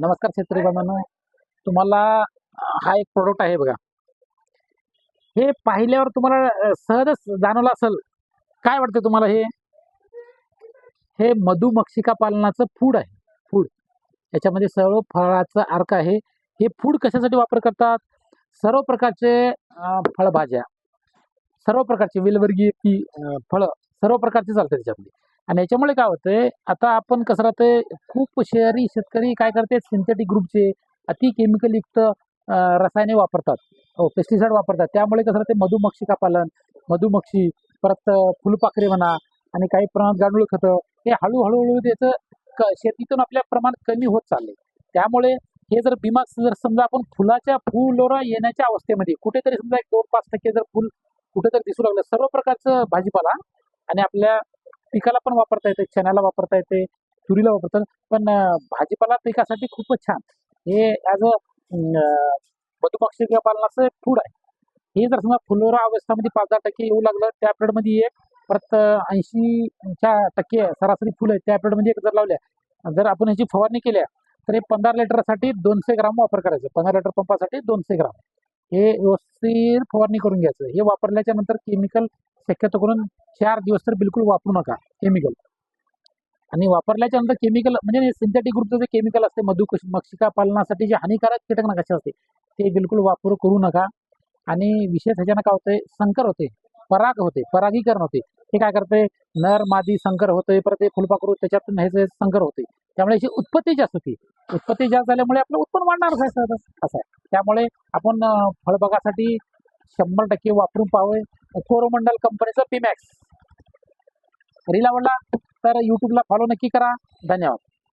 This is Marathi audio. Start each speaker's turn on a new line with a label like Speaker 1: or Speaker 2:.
Speaker 1: नमस्कार शेतकरी बांधवांनो, तुम्हाला हा एक प्रोडक्ट आहे बघा. हे पाहिल्यावर तुम्हाला सहजच जाणवलं असेल. काय वाटतं तुम्हाला हे? हे मधुमक्षिका पालनाचं फूड आहे. फूड याच्यामध्ये सर्व फळाचा अर्क आहे. हे फूड कशासाठी वापर करतात? सर्व प्रकारचे फळभाज्या, सर्व प्रकारचे वेलवर्गीय फळं, सर्व प्रकारचे चालतात त्याच्यामध्ये. आणि याच्यामुळे काय होतंय, आता आपण कसं राहतंय, खूप शहरी शेतकरी काय करते, सिंथेटिक ग्रुपचे अति केमिकल युक्त रसायने वापरतात, पेस्टिसाइड वापरतात. त्यामुळे कसं राहते, मधुमक्षिका पालन, मधुमक्षी, परत फुलपाखरे म्हणा, आणि काही प्रमाणात गांडूळ खतं, हे हळूहळू त्याचं शेतीतून आपल्या प्रमाण कमी होत चालले. त्यामुळे हे जर जर समजा आपण फुलाच्या फुलोरा येण्याच्या अवस्थेमध्ये कुठेतरी समजा 1-2-5% जर फुल कुठेतरी दिसू लागलं, सर्व प्रकारचं भाजीपाला, आणि आपल्या पिकाला पण वापरता येते, चण्याला वापरता येते, तुरीला वापरतात. पण भाजीपाला पिकासाठी खूपच छान हे ॲज अ मधुमक्षिका पालनाचं फूड आहे. हे जर समजा फुलोरा अवस्थामध्ये 5-10% येऊ लागलं, त्या पिरियडमध्ये एक, परत 80% सरासरी फुलं आहेत त्या पिरियडमध्ये एक जर लावल्या, जर आपण ह्याची फवारणी केल्या, तर हे 15 लिटरसाठी 200 ग्राम वापर करायचं. 15 लिटर पंपासाठी 200 ग्राम हे व्यवस्थित फवारणी करून घ्यायचं. हे वापरल्याच्या नंतर केमिकल शक्यतो करून 4 दिवस तर बिलकुल वापरू नका केमिकल. आणि वापरल्याच्या नंतर केमिकल म्हणजे सिंथेटिक ग्रुपचं जे केमिकल असते मधुमक्षिका पालनासाठी जे हानिकारक कीटकनाशक असते ते बिलकुल वापर करू नका. आणि विशेष ह्याच्यानं काय होतंय, संकर होते, परागीकरण होते. हे काय करते, नर मादी संकर होते, परत ते फुलपाखरू त्याच्यातून हे संकर होते. त्यामुळे याची उत्पत्ती जास्त होती. उत्पत्ती जास्त झाल्यामुळे आपलं उत्पन्न वाढणार असं आहे. त्यामुळे आपण फळबागासाठी 100% वापरून पाहावे कोरोमंडल कंपनीचं पीमॅक्स. रील आवडला तर यूट्यूबला फॉलो नक्की करा. धन्यवाद.